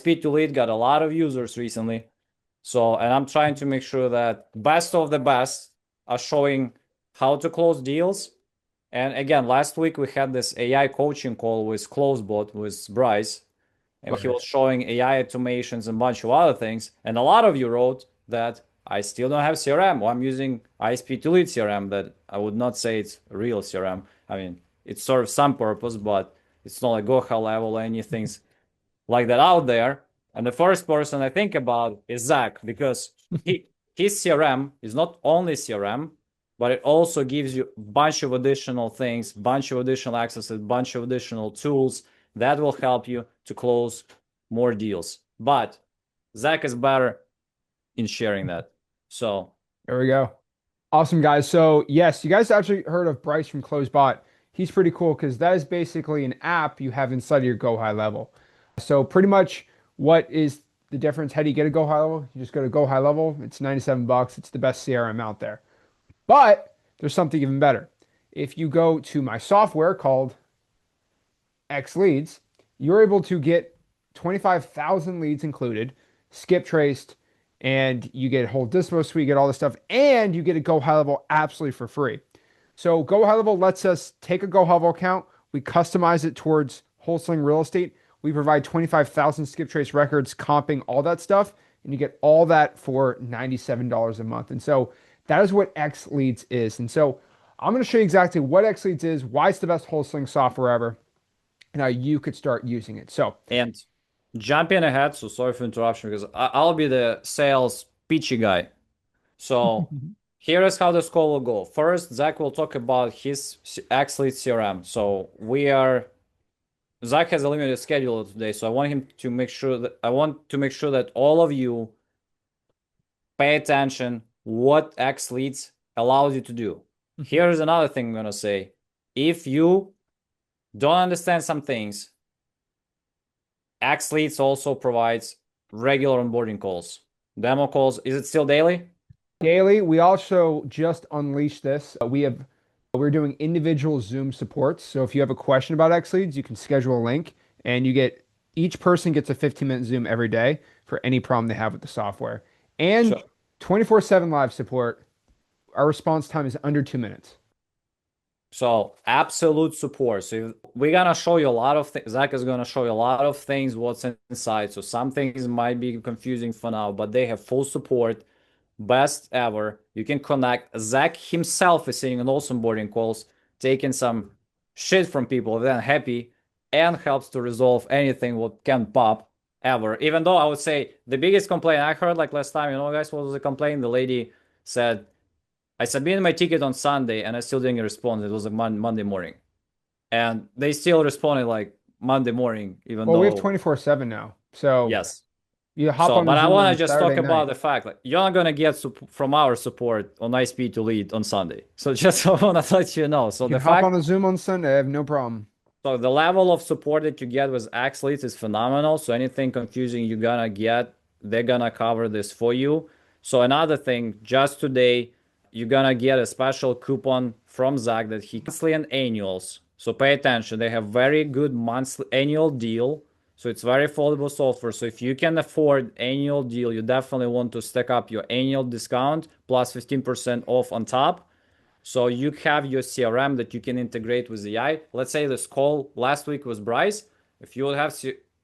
ISP to lead got a lot of users recently. So, and I'm trying to make sure that best of the best are showing how to close deals. And again, last week we had this AI coaching call with CloseBot with Bryce, and he was showing AI automations and a bunch of other things. And a lot of you wrote that I still don't have CRM, or I'm using ISP to lead CRM. That I would not say it's a real CRM. I mean, it serves some purpose, but it's not like GoHa level or anything like that out there. And the first person I think about is Zach, because his CRM is not only CRM, but it also gives you a bunch of additional things, bunch of additional access, a bunch of additional tools that will help you to close more deals. But Zach is better in sharing that. So There we go. Awesome, guys. So, yes, you guys actually heard of Bryce from CloseBot. He's pretty cool because that is basically an app you have inside of your Go High level. So, pretty much what is the difference? How do you get a Go High level? You just go to Go High level. It's 97 bucks. It's the best CRM out there. But there's something even better. If you go to my software called Xleads, you're able to get 25,000 leads included, skip traced, and you get a whole dispo suite, you get all this stuff, and you get a Go High Level absolutely for free. So Go High Level lets us take a Go High Level account, we customize it towards wholesaling real estate. We provide 25,000 skip trace records, comping, all that stuff, and you get all that for $97 a month. And so that is what X Leads is. And so I'm going to show you exactly what X Leads is, why it's the best wholesaling software ever, and how you could start using it. So, and jumping ahead, so sorry for interruption because I'll be the sales pitchy guy. So here is how this call will go. First, Zach will talk about his Xlead CRM. So Zach has a limited schedule today, so I want to make sure that all of you pay attention what Xleads allows you to do. Here's another thing I'm gonna say. If you don't understand some things, Xleads also provides regular onboarding calls, demo calls. Is it still daily? daily, we also just unleashed this. We're doing individual Zoom supports. So if you have a question about Xleads, you can schedule a link and each person gets a 15-minute Zoom every day for any problem they have with the software. And Sure. 24/7 live support. Our response time is under 2 minutes. So absolute support. So we're gonna show you a lot of things. Zach is gonna show you a lot of things what's inside. So some things might be confusing for now, but they have full support, best ever. You can connect. Zach himself is sitting on awesome boarding calls, taking some shit from people, then happy, and helps to resolve anything what can pop ever. Even though I would say the biggest complaint I heard like last time, guys, what was the complaint? The lady said, I submitted my ticket on Sunday and I still didn't respond. It was a Monday morning. And they still responded like Monday morning, even Well, we have though, 24/7 now. So yes. you hop So, on a but I Zoom want to on just talk Saturday about night. the fact like you're not gonna get from our support on ISP to lead on Sunday. So just I want to let you know. So You can the hop on fact, a Zoom on Sunday. I have no problem. so the level of support that you get with Xleads is phenomenal. So anything confusing you're gonna get, they're gonna cover this for you. So another thing, just today, you're gonna get a special coupon from Zach that he monthly and annuals. So pay attention. They have very good monthly annual deal. So it's very affordable software. So if you can afford annual deal, you definitely want to stack up your annual discount plus 15% off on top. So you have your CRM that you can integrate with AI. Let's say this call last week was Bryce. If you have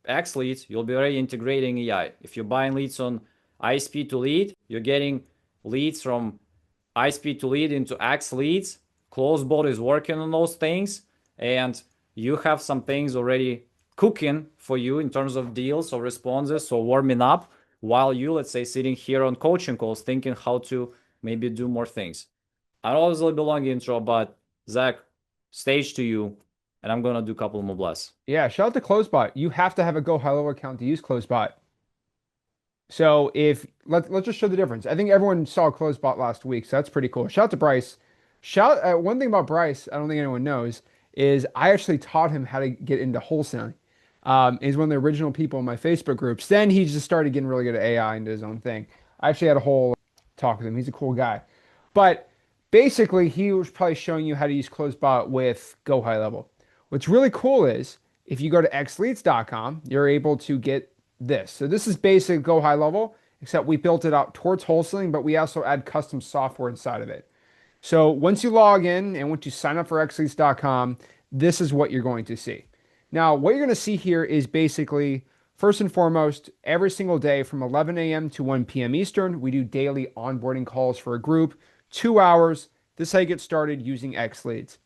X leads, you'll be already integrating AI. If you're buying leads on ISP to lead, you're getting leads from ISP to lead into X leads. CloseBot is working on those things, and you have some things already cooking for you in terms of deals or responses or warming up while you, let's say, sitting here on coaching calls thinking how to maybe do more things. I know it was a little bit long intro, but Zach, stage to you, and I'm gonna do a couple more blasts. Yeah, shout out to CloseBot. You have to have a Go Hello account to use CloseBot. So if let's just show the difference. I think everyone saw CloseBot last week, so that's pretty cool. Shout out to Bryce. One thing about Bryce, I don't think anyone knows, is I actually taught him how to get into wholesaling. He's one of the original people in my Facebook groups. Then he just started getting really good at AI and did his own thing. I actually had a whole talk with him. He's a cool guy. But basically, he was probably showing you how to use CloseBot with Go High Level. What's really cool is if you go to xleads.com, you're able to get this. So this is basic Go High Level, except we built it out towards wholesaling, but we also add custom software inside of it. So once you log in and once you sign up for xleads.com, this is what you're going to see. Now, what you're going to see here is basically, first and foremost, every single day from 11 a.m. to 1 p.m. Eastern, we do daily onboarding calls for a group, 2 hours. This is how you get started using Xleads.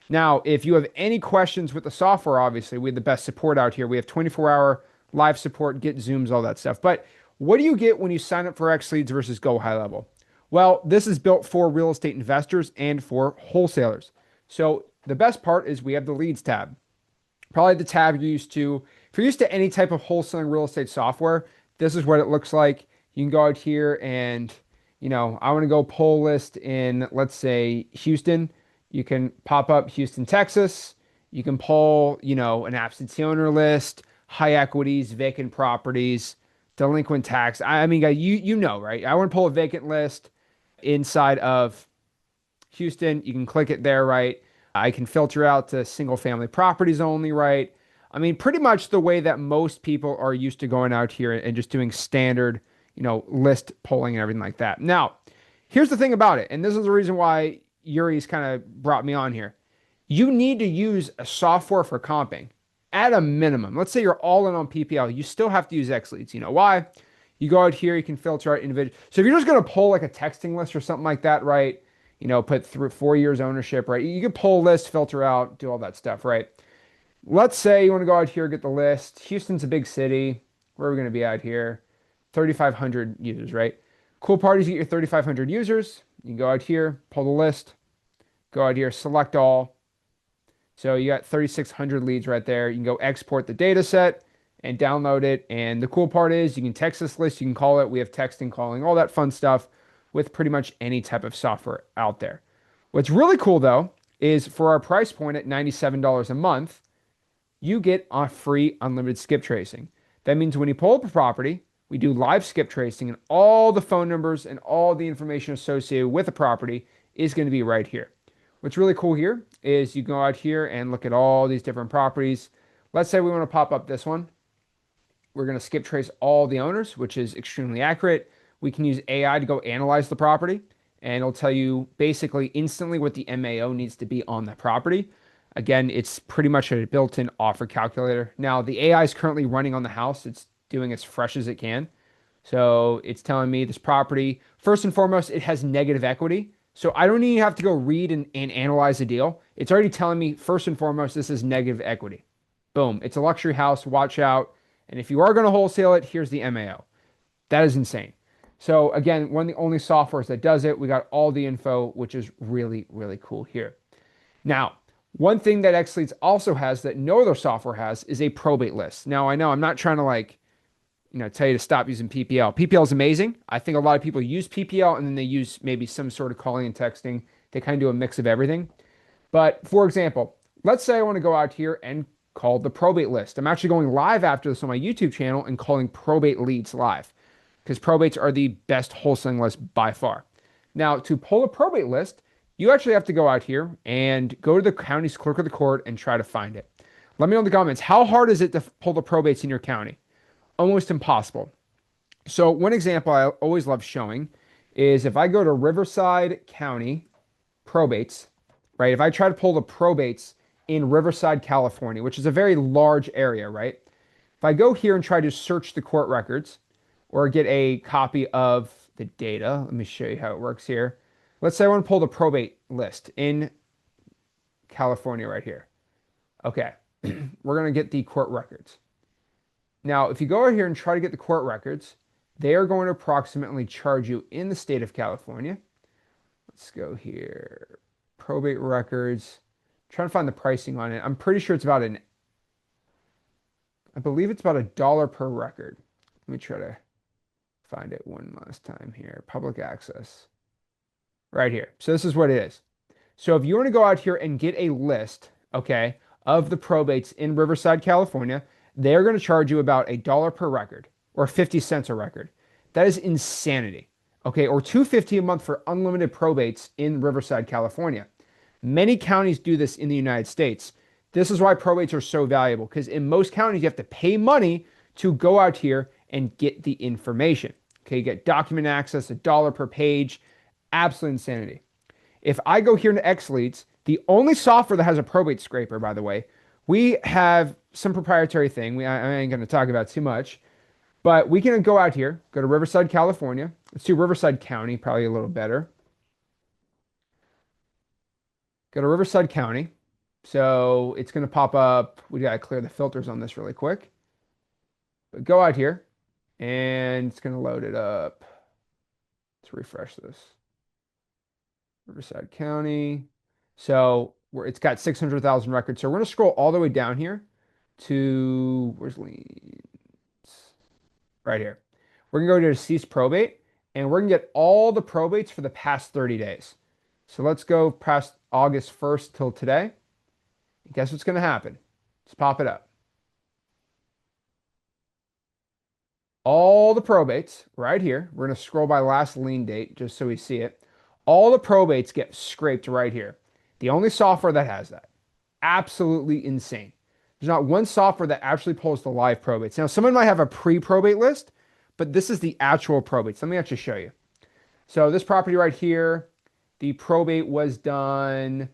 Now, if you have any questions with the software, obviously, we have the best support out here. We have 24-hour live support, get Zooms, all that stuff. But what do you get when you sign up for Xleads versus Go High Level? Well, this is built for real estate investors and for wholesalers. So the best part is we have the leads tab. Probably the tab you're used to. If you're used to any type of wholesaling real estate software, this is what it looks like. You can go out here and, I want to go pull list in, let's say, Houston. You can pop up Houston, Texas. You can pull, an absentee owner list, high equities, vacant properties, delinquent tax. I mean, guys, you know, right? I want to pull a vacant list inside of Houston. You can click it there, right? I can filter out to single family properties only, right? I mean, pretty much the way that most people are used to going out here and just doing standard, list pulling and everything like that. Now, here's the thing about it, and this is the reason why Yuri's kind of brought me on here. You need to use a software for comping at a minimum. Let's say you're all in on PPL, you still have to use Xleads. You know why? You go out here, you can filter out individual. So if you're just going to pull like a texting list or something like that, right? Put through 4 years ownership, right? You can pull list, filter out, do all that stuff, right? Let's say you want to go out here, get the list. Houston's a big city. Where are we going to be out here? 3,500 users, right? Cool part is you get your 3,500 users. You can go out here, pull the list, go out here, select all. So you got 3,600 leads right there. You can go export the data set and download it. And the cool part is you can text this list, you can call it. We have texting, calling, all that fun stuff with pretty much any type of software out there. What's really cool though is for our price point at $97 a month, you get a free unlimited skip tracing. That means when you pull up a property, we do live skip tracing and all the phone numbers and all the information associated with the property is going to be right here. What's really cool here is you go out here and look at all these different properties. Let's say we want to pop up this one. We're going to skip trace all the owners, which is extremely accurate. We can use AI to go analyze the property, and it'll tell you basically instantly what the MAO needs to be on that property. Again, it's pretty much a built-in offer calculator. Now, the AI is currently running on the house. It's doing as fresh as it can. So it's telling me this property, first and foremost, it has negative equity. So I don't even have to go read and analyze the deal. It's already telling me, first and foremost, this is negative equity. Boom. It's a luxury house. Watch out. And if you are going to wholesale it, here's the MAO. That is insane. So again, one of the only softwares that does it. We got all the info, which is really, really cool here. Now, one thing that Xleads also has that no other software has is a probate list. Now, I know I'm not trying to tell you to stop using PPL. PPL is amazing. I think a lot of people use PPL and then they use maybe some sort of calling and texting. They kind of do a mix of everything. But for example, let's say I want to go out here and call the probate list. I'm actually going live after this on my YouTube channel and calling probate leads live because probates are the best wholesaling list by far. Now, to pull a probate list, you actually have to go out here and go to the county's clerk of the court and try to find it. Let me know in the comments, how hard is it to pull the probates in your county? Almost impossible. So one example I always love showing is if I go to Riverside County probates, right? If I try to pull the probates in Riverside, California, which is a very large area, right? If I go here and try to search the court records or get a copy of the data, let me show you how it works here. Let's say I want to pull the probate list in California right here. Okay, we're going to get the court records. Now, if you go over here and try to get the court records, they are going to approximately charge you in the state of California. Let's go here. Probate records. I'm trying to find the pricing on it. I'm pretty sure it's about I believe it's about $1 per record. Let me try to find it one last time here. Public access. Right here. So this is what it is. So if you want to go out here and get a list, okay, of the probates in Riverside, California, they're going to charge you about $1 per record or 50 cents a record. That is insanity. Okay, or $2.50 a month for unlimited probates in Riverside, California. Many counties do this in the United States. This is why probates are so valuable because in most counties you have to pay money to go out here and get the information. Okay, you get document access, $1 per page, absolute insanity. If I go here into Xleads, the only software that has a probate scraper, by the way, we have some proprietary thing. I ain't going to talk about too much, but we can go out here, go to Riverside, California. Let's do Riverside County, probably a little better. Go to Riverside County. So it's going to pop up. We got to clear the filters on this really quick. But go out here and it's going to load it up. Let's refresh this. Riverside County. So it's got 600,000 records. So we're going to scroll all the way down here to, where's Leads? Right here. We're going to go to deceased probate and we're going to get all the probates for the past 30 days. So let's go past August 1st till today. And guess what's going to happen? Let's pop it up. All the probates right here. We're going to scroll by last lien date just so we see it. All the probates get scraped right here. The only software that has that. Absolutely insane. There's not one software that actually pulls the live probates. Now, someone might have a pre-probate list, but this is the actual probates. Let me actually show you. So this property right here, the probate was done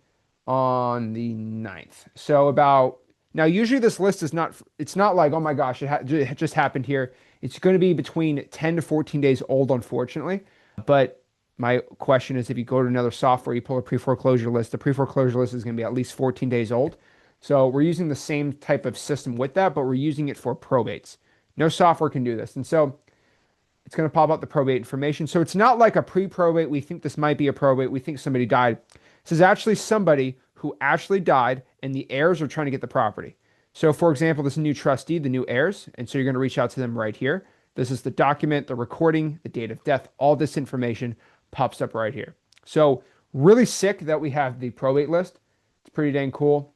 on the 9th. So about, now usually this list is not, it's not like, oh my gosh, it just happened here. It's going to be between 10 to 14 days old, unfortunately. But my question is, if you go to another software, you pull a pre-foreclosure list, the pre-foreclosure list is going to be at least 14 days old. So we're using the same type of system with that, but we're using it for probates. No software can do this. And so it's going to pop out the probate information. So it's not like a pre-probate. We think this might be a probate. We think somebody died. This is actually somebody who actually died and the heirs are trying to get the property. So for example, this new trustee, the new heirs, and so you're going to reach out to them right here. This is the document, the recording, the date of death, all this information pops up right here. So really sick that we have the probate list. It's pretty dang cool.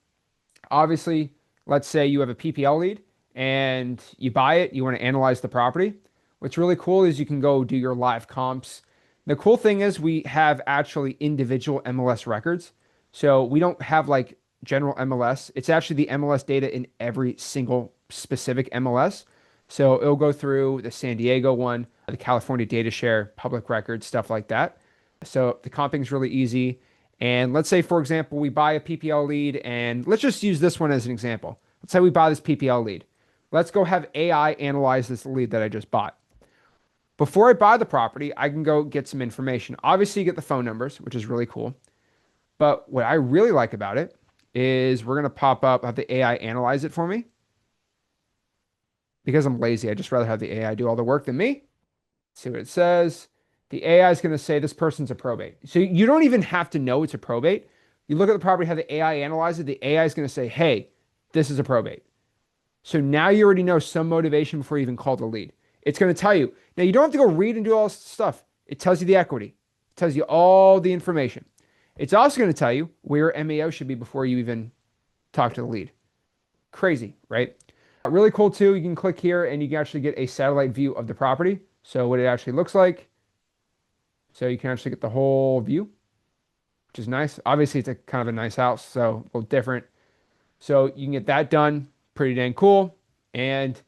Obviously, let's say you have a PPL lead and you buy it, you want to analyze the property. What's really cool is you can go do your live comps. The cool thing is we have actually individual MLS records. So we don't have like general MLS. It's actually the MLS data in every single specific MLS. So it'll go through the San Diego one, the California data share, public records, stuff like that. So the comping is really easy. And let's say, for example, we buy a PPL lead and let's just use this one as an example. Let's say we buy this PPL lead. Let's go have AI analyze this lead that I just bought. Before I buy the property, I can go get some information. Obviously, you get the phone numbers, which is really cool. But what I really like about it is we're going to pop up, have the AI analyze it for me. Because I'm lazy, I just rather have the AI do all the work than me. Let's see what it says. The AI is going to say this person's a probate. So you don't even have to know it's a probate. You look at the property, have the AI analyze it. The AI is going to say, hey, this is a probate. So now you already know some motivation before you even call the lead. It's going to tell you. Now, you don't have to go read and do all this stuff. It tells you the equity. It tells you all the information. It's also going to tell you where MAO should be before you even talk to the lead. Crazy, right? Really cool too. You can click here and you can actually get a satellite view of the property. So what it actually looks like. So you can actually get the whole view, which is nice. Obviously, it's a kind of a nice house, so a little different. So you can get that done. Pretty dang cool. And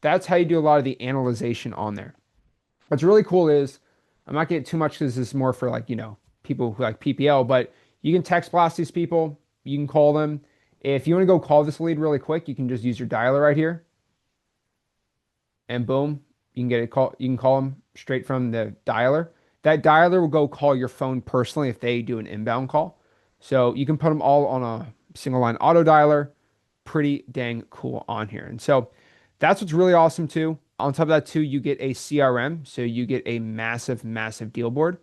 that's how you do a lot of the analyzation on there. What's really cool is, I'm not getting too much because this is more for like, people who like PPL, but you can text blast these people. You can call them. If you want to go call this lead really quick, you can just use your dialer right here. And boom, you can get a call. You can call them straight from the dialer. That dialer will go call your phone personally if they do an inbound call. So you can put them all on a single line auto dialer. Pretty dang cool on here. And so that's what's really awesome too. On top of that too, you get a CRM. So you get a massive, massive deal board.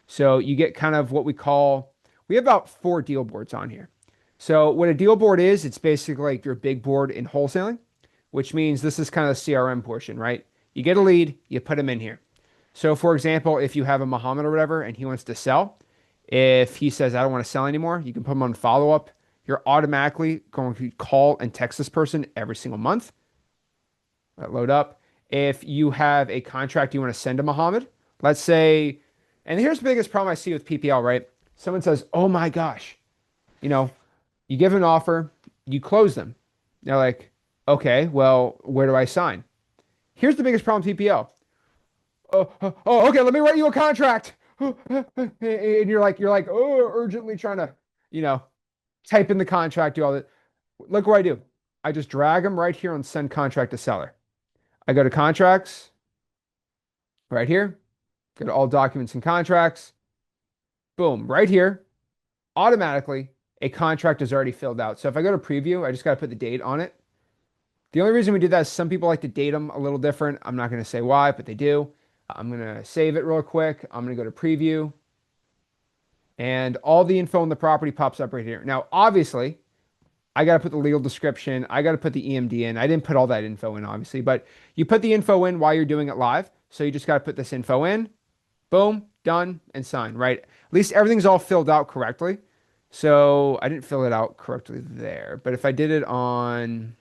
So you get kind of what we have about 4 deal boards on here. So what a deal board is, it's basically like your big board in wholesaling, which means this is kind of the CRM portion, right? You get a lead, you put them in here. So for example, if you have a Muhammad or whatever, and he wants to sell, if he says, I don't want to sell anymore, you can put him on follow-up. You're automatically going to call and text this person every single month. Let load up. If you have a contract you want to send to Muhammad, let's say, and here's the biggest problem I see with PPL, right? Someone says, oh my gosh, you give an offer, you close them. They're like, okay, well, where do I sign? Here's the biggest problem with PPL. Oh, okay, let me write you a contract. And you're like, oh, urgently trying to, you know, type in the contract, do all that. Look what I do. I just drag them right here on send contract to seller. I go to contracts right here, go to all documents and contracts. Boom, right here, automatically a contract is already filled out. So if I go to preview, I just got to put the date on it. The only reason we did that is some people like to date them a little different. I'm not going to say why, but they do. I'm going to save it real quick. I'm going to go to preview and all the info on the property pops up right here. Now, obviously, I got to put the legal description. I got to put the EMD in. I didn't put all that info in, obviously, but you put the info in while you're doing it live. So you just got to put this info in. Boom, done, and sign, right? At least everything's all filled out correctly. So I didn't fill it out correctly there. But if I did it on,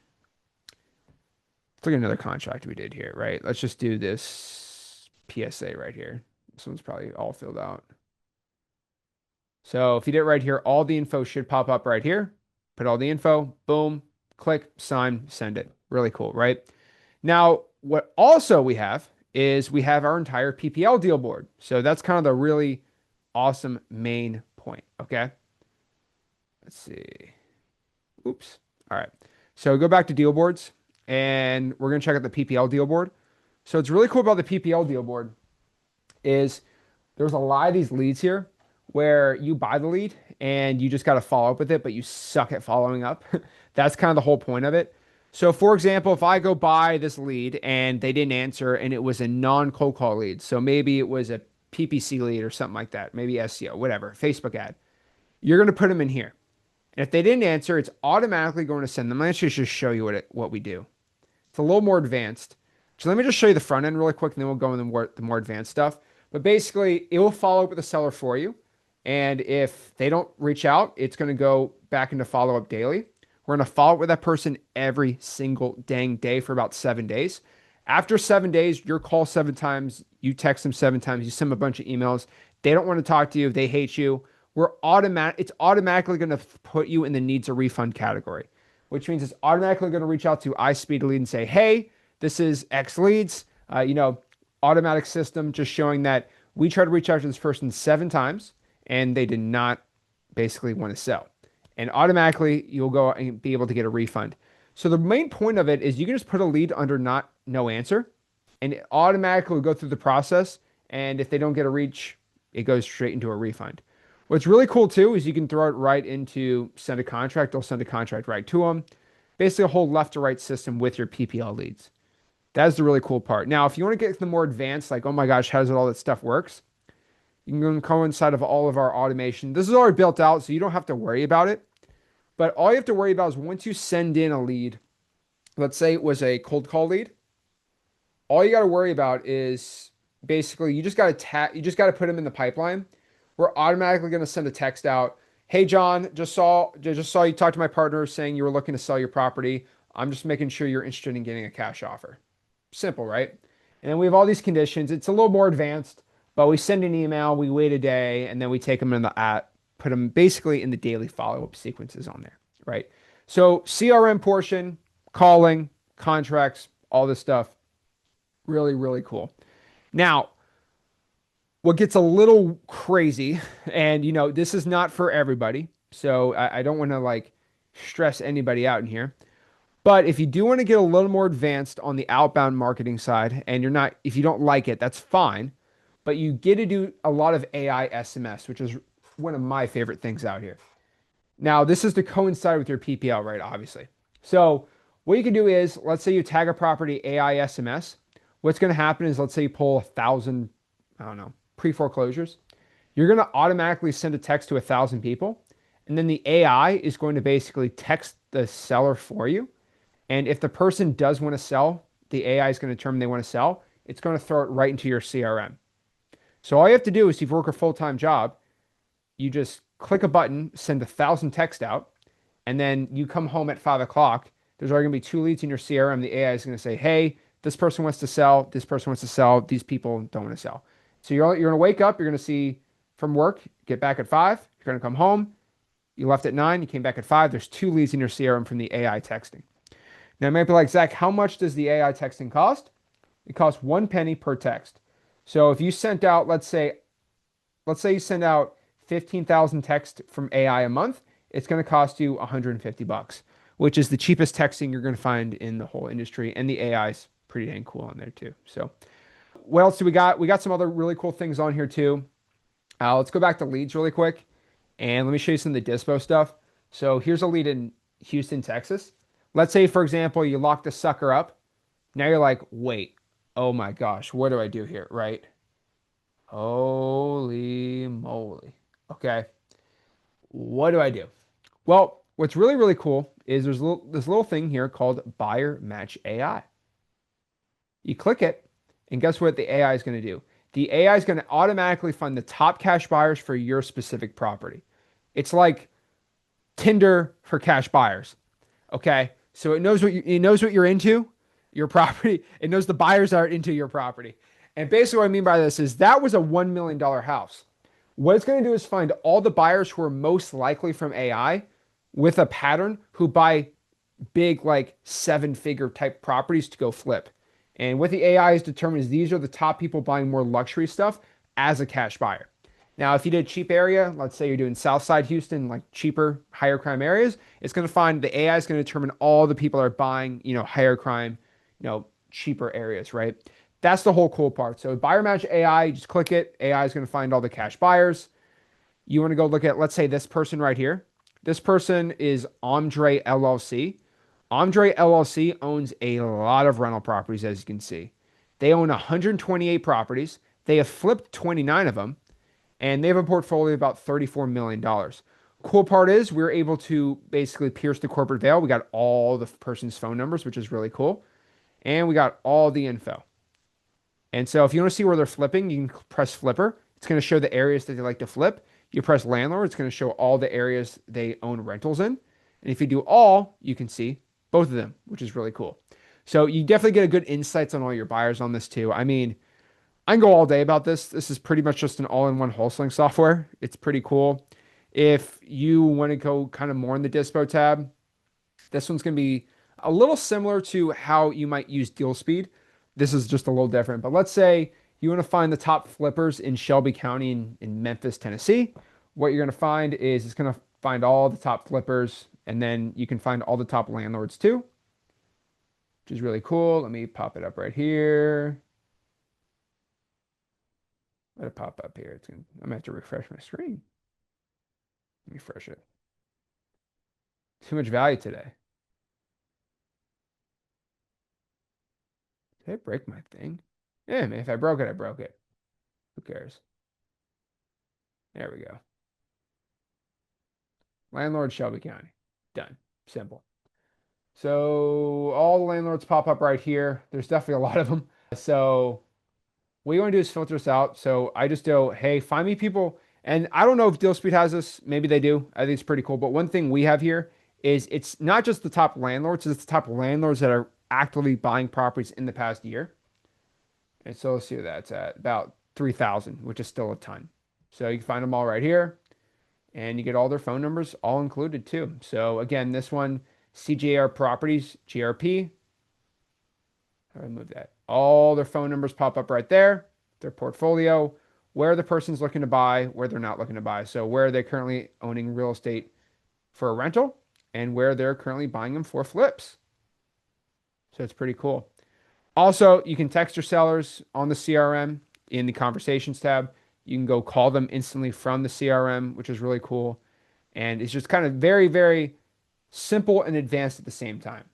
let's look at another contract we did here, right? Let's just do this PSA right here. This one's probably all filled out. So if you did it right here, all the info should pop up right here. Put all the info, boom, click, sign, send it. Really cool, right? Now, what also we have is we have our entire PPL deal board. So that's kind of the really awesome main point, okay? Let's see. Oops. All right. So go back to deal boards and we're going to check out the PPL deal board. So what's really cool about the PPL deal board is there's a lot of these leads here where you buy the lead and you just got to follow up with it, but you suck at following up. That's kind of the whole point of it. So, for example, if I go buy this lead and they didn't answer and it was a non-cold call lead, so maybe it was a PPC lead or something like that, maybe SEO, whatever, Facebook ad, you're going to put them in here. And if they didn't answer, it's automatically going to send them. Let's just show you what we do. It's a little more advanced. So let me just show you the front end really quick, and then we'll go into the more advanced stuff. But basically, it will follow up with the seller for you. And if they don't reach out, it's going to go back into follow up daily. We're going to follow up with that person every single dang day for about 7 days. After 7 days, you call 7 times, you text them 7 times, you send them a bunch of emails. They don't want to talk to you. They hate you. It's automatically going to put you in the needs a refund category, which means it's automatically going to reach out to iSpeed and say, hey, this is Xleads, automatic system just showing that we tried to reach out to this person 7 times and they did not basically want to sell. And automatically you'll go and be able to get a refund. So the main point of it is you can just put a lead under no answer and it automatically will go through the process. And if they don't get a reach, it goes straight into a refund. What's really cool too is you can throw it right into send a contract. They'll send a contract right to them. Basically a whole left to right system with your PPL leads. That's the really cool part. Now, if you want to get the more advanced, like, oh my gosh, how does all that stuff works? You can go inside of all of our automation. This is already built out, so you don't have to worry about it. But all you have to worry about is once you send in a lead, let's say it was a cold call lead, all you got to worry about is basically you just got to put them in the pipeline. We're automatically going to send a text out. Hey John, just saw you talk to my partner saying you were looking to sell your property. I'm just making sure you're interested in getting a cash offer. Simple, right? And then we have all these conditions. It's a little more advanced, but we send an email, we wait a day, and then we take them in the app, put them basically in the daily follow-up sequences on there, right? So CRM portion, calling, contracts, all this stuff, really, really cool. Now, what gets a little crazy, and this is not for everybody, so I don't want to like stress anybody out in here. But if you do want to get a little more advanced on the outbound marketing side, and if you don't like it, that's fine. But you get to do a lot of AI SMS, which is one of my favorite things out here. Now, this is to coincide with your PPL, right? Obviously. So what you can do is, let's say you tag a property AI SMS. What's going to happen is, let's say you pull 1,000, I don't know, pre-foreclosures. You're going to automatically send a text to 1,000 people. And then the AI is going to basically text the seller for you. And if the person does want to sell, the AI is going to determine they want to sell. It's going to throw it right into your CRM. So all you have to do is, if you work a full-time job, you just click a button, send 1,000 texts out, and then you come home at 5 o'clock. There's already going to be 2 leads in your CRM. The AI is going to say, hey, this person wants to sell. This person wants to sell. These people don't want to sell. So you're going to wake up. You're going to see from work, get back at 5. You're going to come home. You left at 9. You came back at 5. There's 2 leads in your CRM from the AI texting. Now, you might be like, Zach, how much does the AI texting cost? It costs 1 penny per text. So if you sent out, let's say you send out 15,000 texts from AI a month, it's going to cost you 150 bucks, which is the cheapest texting you're going to find in the whole industry. And the AI is pretty dang cool on there too. So what else do we got? We got some other really cool things on here too. Let's go back to leads really quick, and let me show you some of the dispo stuff. So here's a lead in Houston, Texas. Let's say, for example, you lock the sucker up. Now you're like, wait, oh my gosh, what do I do here, right? Holy moly. Okay, what do I do? Well, what's really, really cool is this little thing here called Buyer Match AI. You click it, and guess what the AI is going to do? The AI is going to automatically find the top cash buyers for your specific property. It's like Tinder for cash buyers. Okay, so it knows what you're into, your property. It knows the buyers are into your property. And basically, what I mean by this is that was a $1 million house. What it's going to do is find all the buyers who are most likely from AI with a pattern who buy big, like 7-figure type properties to go flip. And what the AI has determined is these are the top people buying more luxury stuff as a cash buyer. Now, if you did a cheap area, let's say you're doing Southside Houston, like cheaper, higher crime areas, it's going to find the AI is going to determine all the people are buying, higher crime, cheaper areas, right? That's the whole cool part. So buyer match AI, you just click it. AI is going to find all the cash buyers. You want to go look at, let's say, this person right here. This person is Andre LLC. Andre LLC owns a lot of rental properties, as you can see. They own 128 properties. They have flipped 29 of them, and they have a portfolio of about $34 million. Cool part is we're able to basically pierce the corporate veil. We got all the person's phone numbers, which is really cool. And we got all the info. And so if you want to see where they're flipping, you can press flipper. It's going to show the areas that they like to flip. You press landlord, it's going to show all the areas they own rentals in. And if you do all, you can see both of them, which is really cool. So you definitely get a good insights on all your buyers on this too. I mean, I can go all day about this. This is pretty much just an all-in-one wholesaling software. It's pretty cool. If you want to go kind of more in the dispo tab, this one's going to be a little similar to how you might use deal speed. This is just a little different. But let's say you want to find the top flippers in Shelby County in Memphis, Tennessee. What you're going to find is it's going to find all the top flippers, and then you can find all the top landlords too, which is really cool. Let me pop it up right here. Let it pop up here. I'm gonna have to refresh my screen. Refresh it. Too much value today. Did I break my thing? Yeah, man, if I broke it, I broke it. Who cares? There we go. Landlord Shelby County. Done. Simple. So all the landlords pop up right here. There's definitely a lot of them. So what you want to do is filter this out. So I just do, hey, find me people. And I don't know if DealSpeed has this. Maybe they do. I think it's pretty cool. But one thing we have here is it's not just the top landlords, it's the top landlords that are actively buying properties in the past year. And so let's see what that's at. About 3,000, which is still a ton. So you can find them all right here. And you get all their phone numbers all included too. So again, this one, CJR Properties, GRP. How do I move that? All their phone numbers pop up right there, their portfolio, where the person's looking to buy, where they're not looking to buy. So where they're currently owning real estate for a rental and where they're currently buying them for flips. So it's pretty cool. Also, you can text your sellers on the CRM in the conversations tab. You can go call them instantly from the CRM, which is really cool. And it's just kind of very, very simple and advanced at the same time.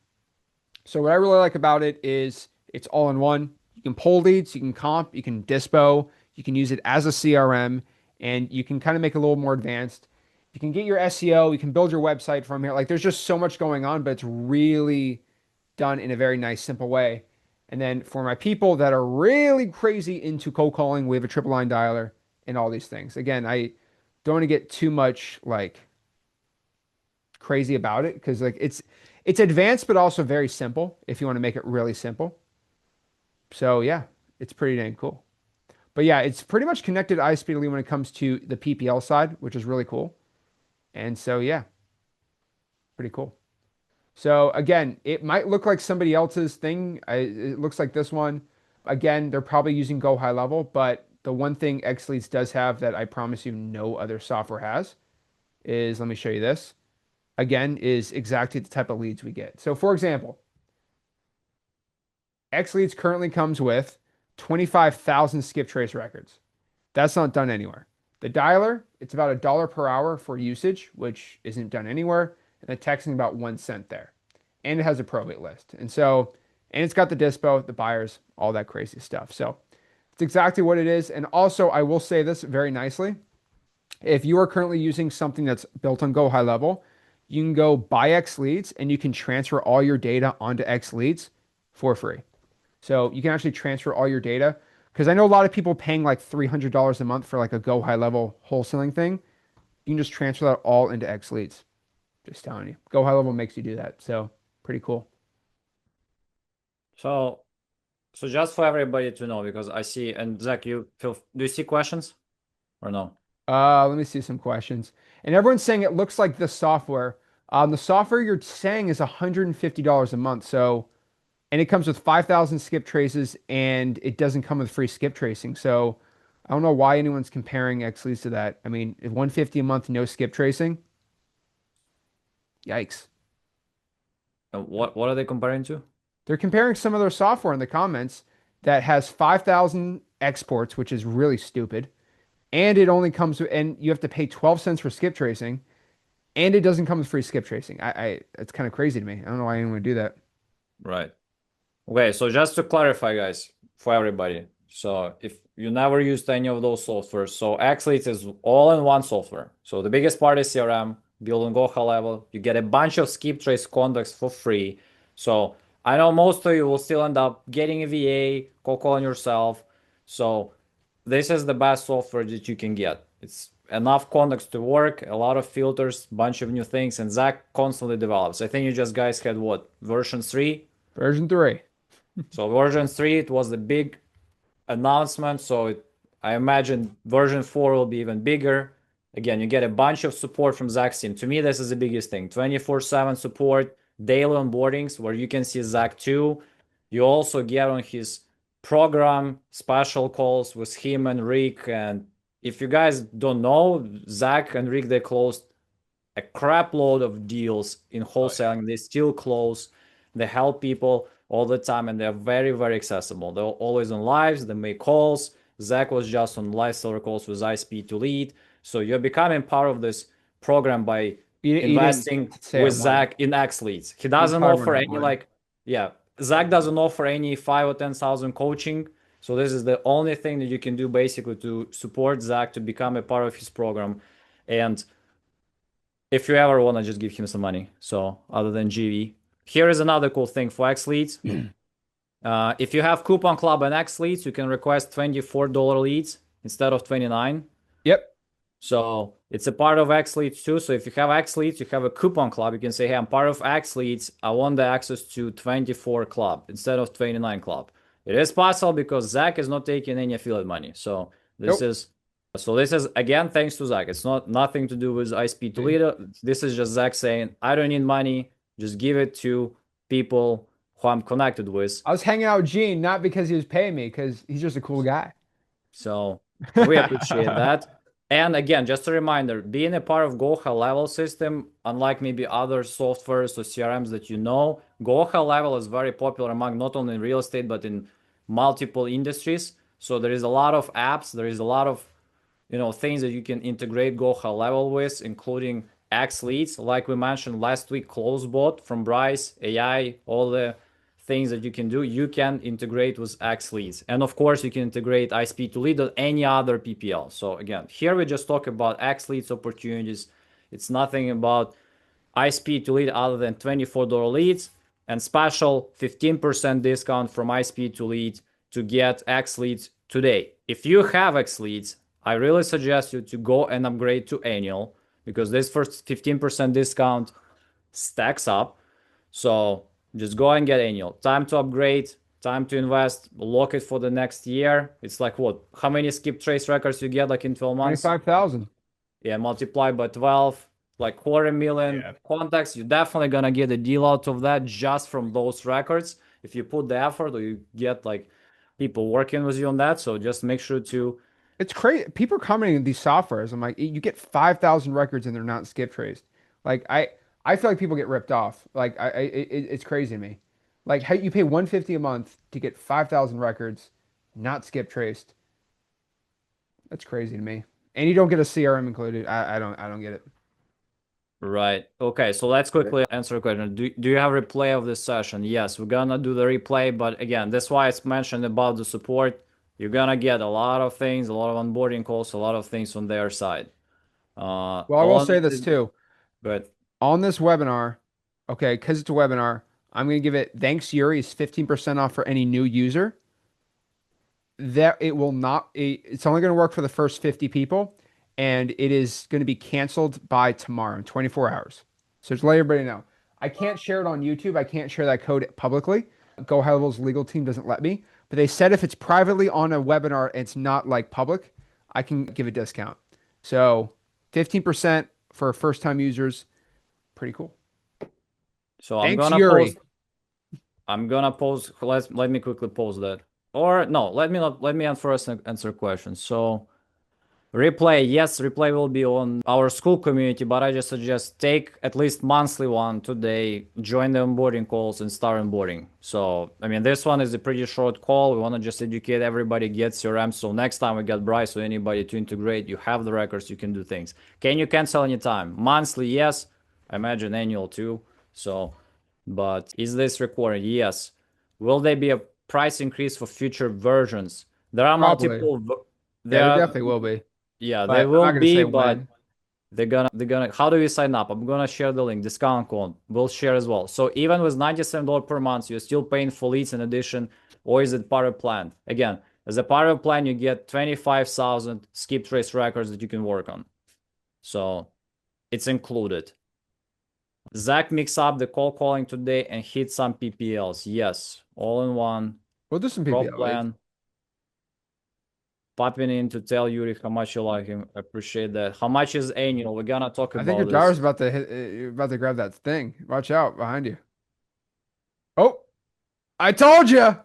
So what I really like about it is it's all in one. You can pull leads, you can comp, you can dispo, you can use it as a CRM, and you can kind of make it a little more advanced. You can get your SEO, you can build your website from here. Like there's just so much going on, but it's really done in a very nice, simple way. And then for my people that are really crazy into cold calling, we have a triple line dialer and all these things. Again, I don't want to get too much like crazy about it because like it's advanced but also very simple if you want to make it really simple. So yeah, it's pretty dang cool. But yeah, it's pretty much connected iSpeedily when it comes to the PPL side, which is really cool. And so yeah, pretty cool. So again, it might look like somebody else's thing. It looks like this one. again, they're probably using Go High Level, but the one thing Xleads does have that I promise you no other software has is, let me show you this. Again, is exactly the type of leads we get. So for example, Xleads currently comes with 25,000 skip trace records. That's not done anywhere. The dialer, it's about $1 per hour for usage, which isn't done anywhere. And the texting about 1 cent there. And it has a probate list. And it's got the dispo, the buyers, all that crazy stuff. So it's exactly what it is. And also, I will say this very nicely. If you are currently using something that's built on Go High Level, you can go buy Xleads and you can transfer all your data onto Xleads for free. So you can actually transfer all your data because I know a lot of people paying like $300 a month for like a Go High Level wholesaling thing. You can just transfer that all into Xleads. Just telling you. Go High Level makes you do that. So pretty cool. So, so just for everybody to know, because I see, and Zach, do you see questions or no? Let me see some questions. And everyone's saying it looks like the software. The software you're saying is $150 a month. So, and it comes with 5,000 skip traces and it doesn't come with free skip tracing. So I don't know why anyone's comparing Xleads to that. I mean, if 150 a month, no skip tracing, yikes. What are they comparing to? They're comparing some of their software in the comments that has 5,000 exports, which is really stupid. And it only comes with, and you have to pay 12 cents for skip tracing, and it doesn't come with free skip tracing. It's kind of crazy to me. I don't know why anyone would do that. Right. Okay, so just to clarify, guys, for everybody. So if you never used any of those softwares, so Xleads is all-in-one software. So the biggest part is CRM, build on Go high level. You get a bunch of skip trace contacts for free. So I know most of you will still end up getting a VA, cold calling yourself. So this is the best software that you can get. It's enough contacts to work, a lot of filters, bunch of new things, and Zach constantly develops. I think you just guys had what, version 3? Version 3. So version 3, it was the big announcement. So I imagine version 4 will be even bigger. Again, you get a bunch of support from Zach's team. To me, this is the biggest thing. 24/7 support, daily onboardings where you can see Zach too. You also get on his program special calls with him and Rick. And if you guys don't know, Zach and Rick, they closed a crap load of deals in Oh yeah. wholesaling. They still close. They help people all the time, and they're very, very accessible. They're always on lives. They make calls. Zach was just on live seller calls with ISP to lead. So you're becoming part of this program by You didn't investing say I with won. Zach in Xleads. He You doesn't probably offer wouldn't have any won. like, yeah, Zach doesn't offer any 5 or 10,000 coaching. So this is the only thing that you can do basically to support Zach to become a part of his program. And if you ever want to just give him some money. So other than GV, here is another cool thing for Xleads. If you have Coupon Club and Xleads, you can request $24 leads instead of 29. Yep. So it's a part of Xleads too. So if you have Xleads, you have a Coupon Club. You can say, hey, I'm part of Xleads. I want the access to 24 Club instead of 29 Club. It is possible because Zach is not taking any affiliate money. So this Nope. is this is again thanks to Zach. It's not nothing to do with ISP to See? leader. This is just Zach saying, I don't need money. Just give it to people who I'm connected with. I was hanging out with Gene not because he was paying me, because he's just a cool guy. So we appreciate that. And again, just a reminder, being a part of Goha level system, unlike maybe other softwares or CRMs that you know, Goha level is very popular among not only in real estate, but in multiple industries. So there is a lot of apps, there is a lot of things that you can integrate Goha level with, including Xleads, like we mentioned last week, CloseBot from Bryce, AI, all the things that you can do, you can integrate with Xleads. And of course, you can integrate ISP to lead or any other PPL. So again, here we just talk about Xleads opportunities. It's nothing about ISP to lead other than $24 leads and special 15% discount from ISP to lead to get Xleads today. If you have Xleads, I really suggest you to go and upgrade to annual because this first 15% discount stacks up. So just go and get annual. Time to upgrade, time to invest, lock it for the next year. It's like what? How many skip trace records you get like in 12 months? 25,000. Yeah, multiply by 12, like 250,000 Yeah. contacts. You're definitely gonna get a deal out of that just from those records. If you put the effort or you get like people working with you on that. So just make sure to. It's crazy. People are commenting on these softwares. I'm like, you get 5,000 records and they're not skip traced. Like I feel like people get ripped off. Like it's crazy to me. Like how you pay 150 a month to get 5,000 records, not skip traced. That's crazy to me. And you don't get a CRM included. I don't get it. Right. Okay, so let's quickly answer a question. Do you have a replay of this session? Yes, we're gonna do the replay, but again, that's why it's mentioned about the support. You're gonna get a lot of things, a lot of onboarding calls, a lot of things on their side. Well, I will All I say need this is too. good. On this webinar, okay, because it's a webinar, I'm going to give it thanks Yuri is 15% off for any new user. That it will not it's only going to work for the first 50 people and it is going to be canceled by tomorrow in 24 hours. So just let everybody know. I can't share it on YouTube. I can't share that code publicly. Go High Level's legal team doesn't let me. But they said if it's privately on a webinar, it's not like public, I can give a discount. So 15% for first time users, pretty cool. So I'm Thanks, gonna post. Yuri. I'm gonna post. Let me quickly post that. Or no, let me not. Let me first answer questions. So. Replay, yes, replay will be on our school community, but I just suggest take at least monthly one today, join the onboarding calls and start onboarding. So, I mean, this one is a pretty short call. We want to just educate everybody, get CRM. So next time we get Bryce or anybody to integrate, you have the records, you can do things. Can you cancel anytime? Monthly, yes. I imagine annual too. So, but is this recorded? Yes. Will there be a price increase for future versions? There are Probably. multiple, Yeah, there there are definitely will be. yeah, they But I'm will not going to be, say but when. they're gonna how do you sign up? I'm gonna share the link, discount code. We'll share as well. So even with $97 per month, you're still paying for leads in addition, or is it part of plan? Again, as a part of plan, you get 25,000 skip trace records that you can work on. So it's included. Zach mix up the call calling today and hit some PPLs. Yes, all in one. We'll do some Pro PPL leads. plan. Popping in to tell Yuri how much you like him. Appreciate that. How much is annual? We're gonna talk I think your about this. daughter's about to hit, about to grab that thing. Watch out behind you. Oh, I told you.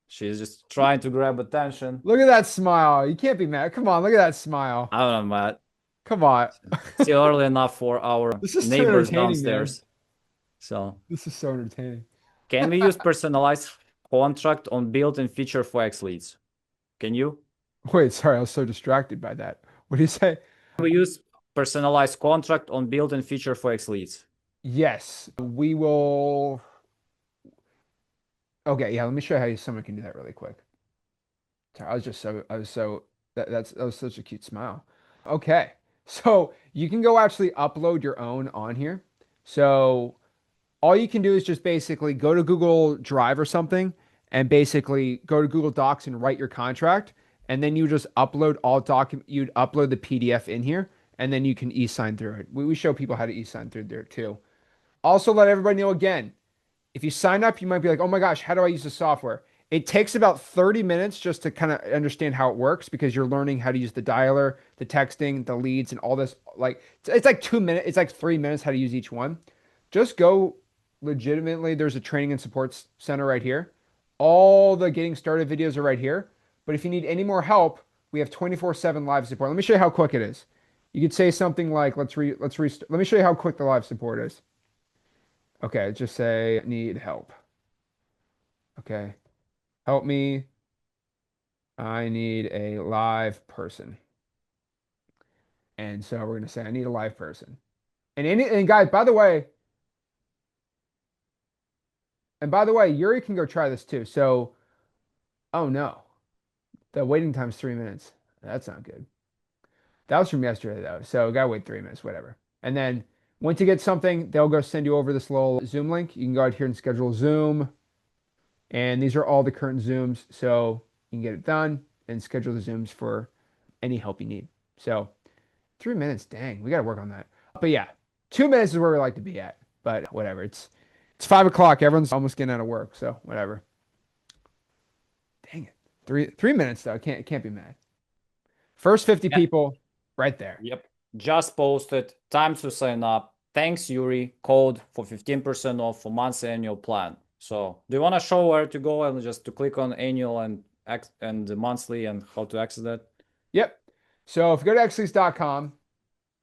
She's just trying to grab attention. Look at that smile. You can't be mad. Come on, look at that smile. I don't know, Matt. Come on. Still early enough for our This is too neighbors entertaining, man. downstairs. So, This is so entertaining. can we use personalized contract on built-in feature for Xleads? Can you? Wait, sorry, I was so distracted by that. What do you say? Can we use personalized contract on built-in feature for Xleads? Yes, we will. Okay, yeah, let me show you how someone can do that really quick. Sorry, that was such a cute smile. Okay, so you can go actually upload your own on here. So all you can do is just basically go to Google Drive or something and basically go to Google Docs and write your contract. And then you just upload you'd upload the PDF in here and then you can e-sign through it. We show people how to e-sign through there too. Also let everybody know again, if you sign up, you might be like, oh my gosh, how do I use the software? It takes about 30 minutes just to kind of understand how it works because you're learning how to use the dialer, the texting, the leads, and all this. Like it's like 2 minutes, it's like 3 minutes how to use each one. Just go legitimately. There's a training and support center right here. All the getting started videos are right here. But if you need any more help, we have 24/7 live support. Let me show you how quick it is. You could say something like, let me show you how quick the live support is. Okay, just say need help. Okay. Help me. I need a live person. And so we're going to say I need a live person. And guys, by the way, Yuri can go try this too. So, oh no. The waiting time's 3 minutes. That's not good. That was from yesterday though. So gotta wait 3 minutes, whatever. And then once you get something, they'll go send you over this little Zoom link. You can go out here and schedule Zoom. And these are all the current Zooms. So you can get it done and schedule the Zooms for any help you need. So 3 minutes, dang, we got to work on that. But yeah, 2 minutes is where we like to be at. But whatever, it's 5 o'clock. Everyone's almost getting out of work, so whatever. Dang it, three minutes though. Can't be mad. First 50 Yeah. people, right there. Yep. Just posted. Time to sign up. Thanks, Yuri. Code for 15% off for month's annual plan. So do you want to show where to go and just to click on annual and the monthly and how to access that? Yep. So if you go to xleads.com,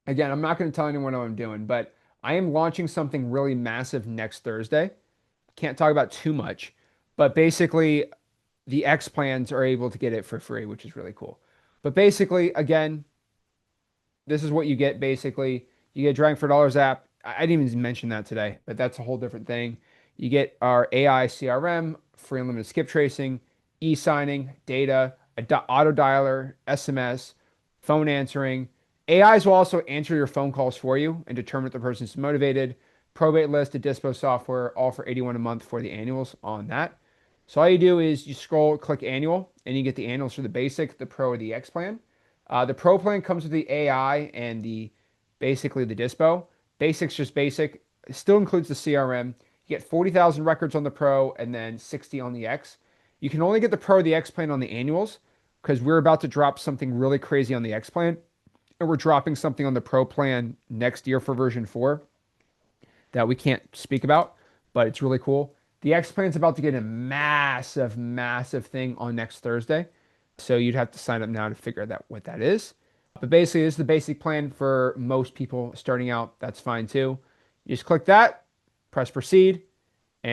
again, I'm not going to tell anyone what I'm doing, but I am launching something really massive next Thursday. Can't talk about too much, but basically the X plans are able to get it for free, which is really cool. But basically, again, this is what you get basically. You get Dragon for Dollars app. I didn't even mention that today, but that's a whole different thing. You get our AI CRM, free unlimited skip tracing, e-signing, data, auto dialer, SMS, phone answering. AIs will also answer your phone calls for you and determine if the person's motivated. Probate list, a dispo software, all for 81 a month for the annuals on that. So all you do is you scroll, click annual, and you get the annuals for the basic, the pro, or the X plan. The pro plan comes with the AI and the basically the dispo. Basic's just basic. It still includes the CRM. You get 40,000 records on the pro and then 60 on the X. You can only get the pro or the X plan on the annuals because we're about to drop something really crazy on the X plan. And we're dropping something on the pro plan next year for version 4 that we can't speak about, but it's really cool. The X plan's about to get a massive, massive thing on next Thursday. So you'd have to sign up now to figure out what that is. But basically, this is the basic plan for most people starting out. That's fine too. You just click that, press proceed.